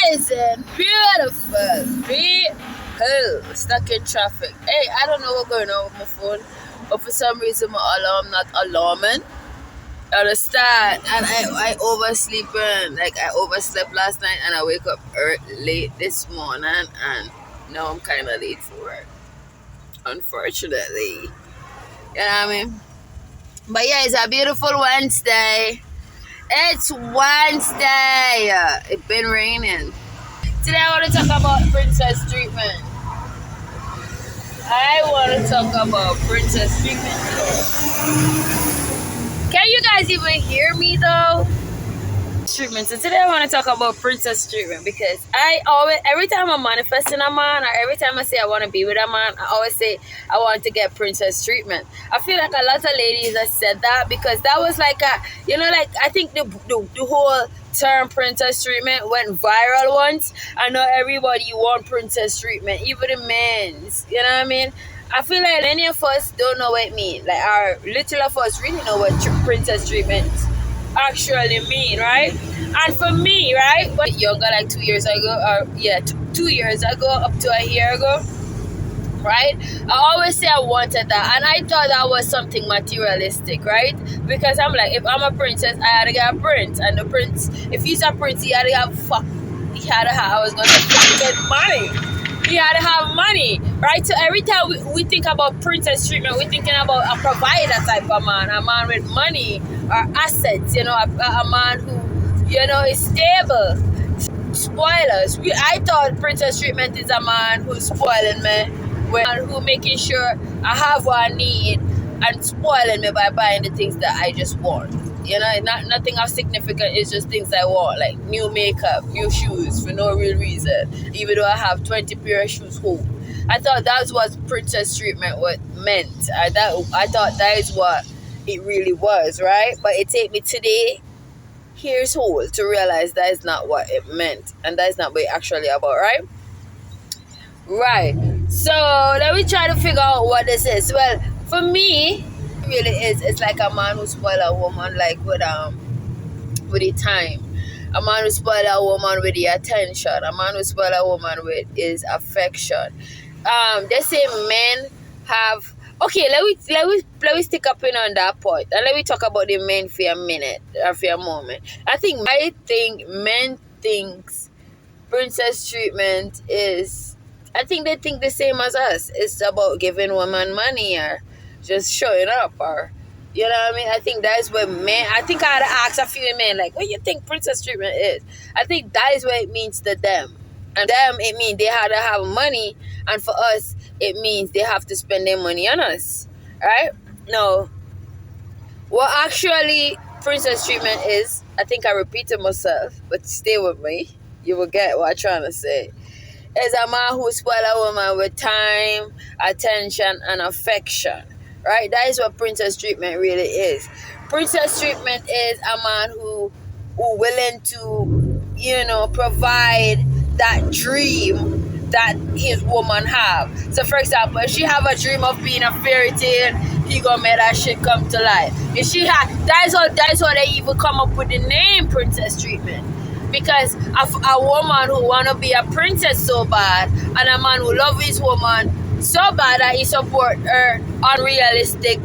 amazing, beautiful people stuck in traffic. Hey, I don't know what's going on with my phone, but for some reason my alarm not alarming. Understand? And I oversleeping. Like I overslept last night and I wake up late this morning and now I'm kind of late for work. Unfortunately, you know what I mean. But yeah, it's a beautiful Wednesday. It's Wednesday. It's been raining. Today I want to talk about princess treatment. Can you guys even hear me though? Treatment. So today I want to talk about princess treatment because every time I'm manifesting a man or every time I say I want to be with a man, I always say I want to get princess treatment. I feel like a lot of ladies have said that because that was like I think the whole term princess treatment went viral once. I know everybody want princess treatment, even the men's, you know what I mean? I feel like many of us don't know what it means. Like our little of us really know what princess treatment actually mean, right? And for me, right, when younger, like 2 years ago, 2 years ago up to a year ago, right, I always say I wanted that, and I thought that was something materialistic, right? Because I'm like, if I'm a princess, I had to get a prince, and the prince, if he's a prince, he had to have I was gonna say fucking money. He had to have money, right? So every time we think about princess treatment, we're thinking about a provider type of man, a man with money or assets, you know, a man who, you know, is stable. Spoilers. I thought princess treatment is a man who's spoiling me, who making sure I have what I need and spoiling me by buying the things that I just want. You know, nothing of significant, it's just things I want, like new makeup, new shoes for no real reason, even though I have 20 pair of shoes home. I thought that's what princess treatment meant. I thought that is what it really was, right? But it take me today, here's whole, to realize that is not what it meant, and that is not what it's actually about, right? Right. So let me try to figure out what this is. Well, for me, really is, it's like a man who spoil a woman like with the time, a man who spoil a woman with the attention, a man who spoil a woman with his affection. They say men have, okay, let me stick up in on that point and let me talk about the men for a minute or for a moment. I think men thinks princess treatment is, I think they think the same as us. It's about giving women money or just showing up, or you know what I mean? I think that is what men, I think I had to ask a few men, like, what do you think princess treatment is? I think that is what it means to them. And them, it means they had to have money, and for us, it means they have to spend their money on us, right? No, what actually princess treatment is, I think I repeated myself, but stay with me, you will get what I'm trying to say. Is a man who spoil a woman with time, attention, and affection. Right? That is what princess treatment really is. Princess treatment is a man who willing to, you know, provide that dream that his woman have. So for example, if she have a dream of being a fairy tale, he gonna make that shit come to life. If she that's how they even come up with the name princess treatment. Because a woman who wanna be a princess so bad, and a man who love his woman so bad that he support her unrealistic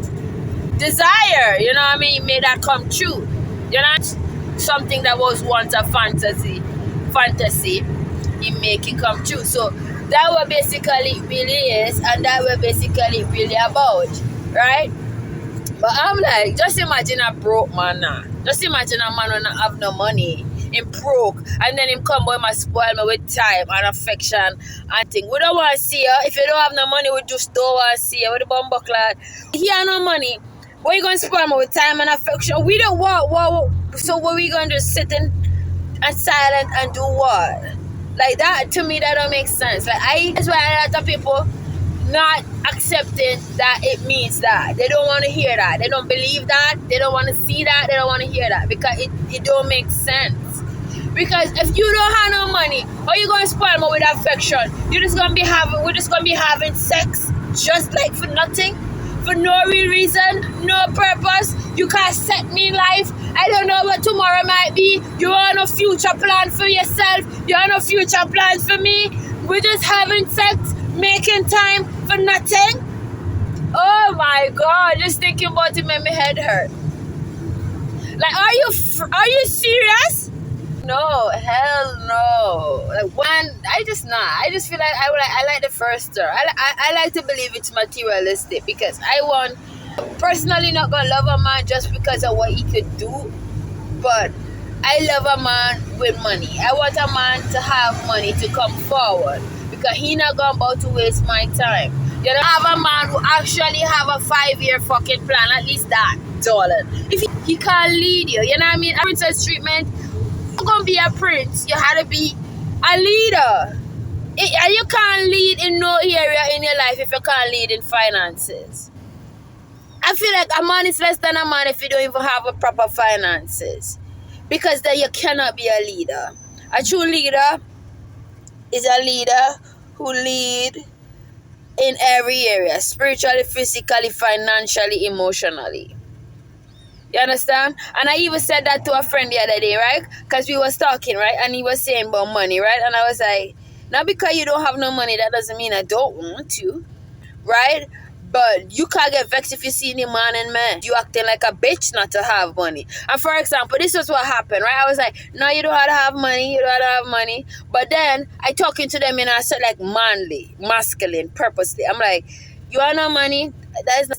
desire, you know what I mean? He made that come true. You know, something that was once a fantasy, he make it come true. So that what basically really is, and that what basically really about, right? But I'm like, just imagine a broke man now. Just imagine a man who not have no money, him broke, and then him come boy and spoil me with time and affection and thing. We don't want to see her. If you don't have no money, we just don't want to see her with the bumbo clad. He have no money. What you going to spoil me with time and affection? We don't want. So what we going to just sit in and silent and do what? Like that, to me, that don't make sense. Like that's why a lot of people not accepting that it means that. They don't want to hear that. They don't believe that. They don't want to see that. They don't want to hear that because it don't make sense. Because if you don't have no money, how you gonna spoil me with affection? We're just gonna be having sex just like for nothing. for no real reason, no purpose. You can't set me in life. I don't know what tomorrow might be. You want no future plan for yourself. You want no future plans for me. We're just having sex, making time for nothing. Oh my God, just thinking about it made my head hurt. Like, are you serious? No, hell no. Like, I just feel like I like the first stir. I like to believe it's materialistic because I personally not gonna love a man just because of what he could do, but I love a man with money. I want a man to have money to come forward because he not gonna about to waste my time. You don't have a man who actually have a 5-year fucking plan, at least that, darling. If he can't lead you, you know what I mean? A princess treatment, you're gonna be a prince, you had to be a leader. And you can't lead in no area in your life if you can't lead in finances. I feel like a man is less than a man if you don't even have a proper finances. Because then you cannot be a leader. A true leader is a leader who lead in every area. Spiritually, physically, financially, emotionally. You understand? And I even said that to a friend the other day, right? Because we was talking, right? And he was saying about money, right? And I was like, not because you don't have no money, that doesn't mean I don't want to. Right? But you can't get vexed if you see any man and man. You acting like a bitch not to have money. And for example, this was what happened, right? I was like, no, you don't have to have money. You don't have to have money. But then I talking to them and I said like manly, masculine, purposely. I'm like, you have no money? That is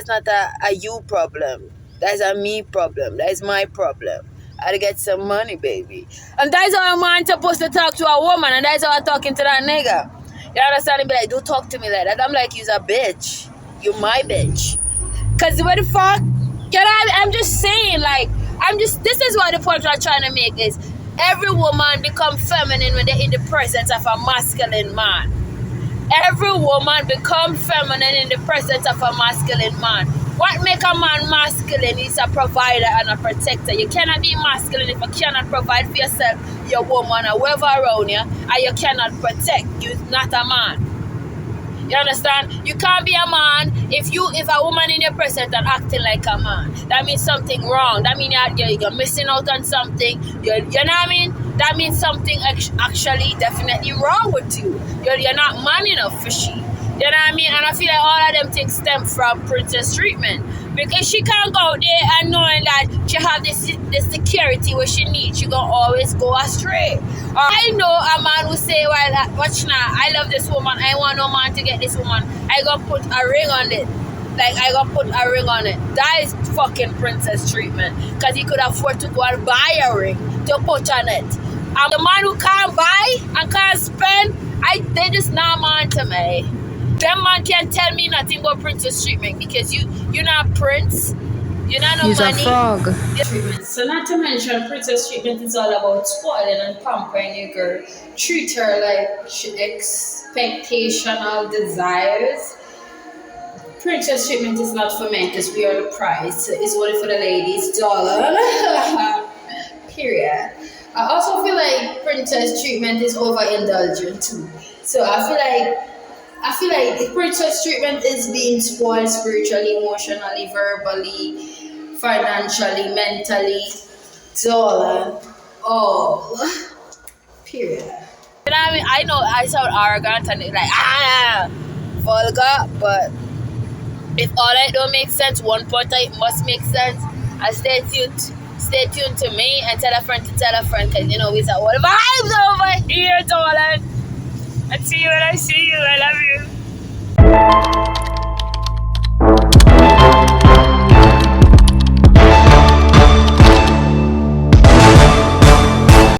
not a you problem. That is a me problem. That is my problem. I had to get some money, baby. And that is how a man supposed to talk to a woman. And that is how I'm talking to that nigga. You understand? And be like, don't talk to me like that. I'm like, you're a bitch. You're my bitch. Cause what the fuck? You know, I'm just saying, like, this is what the point I'm trying to make is every woman become feminine when they're in the presence of a masculine man. Every woman become feminine in the presence of a masculine man. What make a man masculine is a provider and a protector. You cannot be masculine if you cannot provide for yourself, your woman, or whoever around you, and you cannot protect. You're not a man. You understand? You can't be a man if a woman in your presence and acting like a man. That means something wrong. That means you're missing out on something. You know what I mean? That means something actually definitely wrong with you. You're not man enough for she. You know what I mean? And I feel like all of them things stem from princess treatment. Because she can't go out there and knowing that she have this security where she needs. She gonna always go astray. I know a man who say, well, watch now, I love this woman. I want no man to get this woman. I gonna put a ring on it. Like, I gonna put a ring on it. That is fucking princess treatment. Because he could afford to go and buy a ring to put on it. And the man who can't buy and can't spend, they just not man to me. Them man can't tell me nothing about princess treatment because you're not prince. You're not no money. He's a frog. So not to mention, princess treatment is all about spoiling and pampering your girl. Treat her like she expectational desires. Princess treatment is not for men because we are the prize. It's only for the ladies, darling. Period. I also feel like princess treatment is overindulgent too. So I feel like princess treatment is being spoiled spiritually, emotionally, verbally, financially, mentally, darling. Oh, period. You know what I mean? I know I sound arrogant and like vulgar, but if all I don't make sense, one point it must make sense. And stay tuned to me and tell a friend to tell a friend, because you know we say all the vibes over here, darling. And see you when I see you. I love you.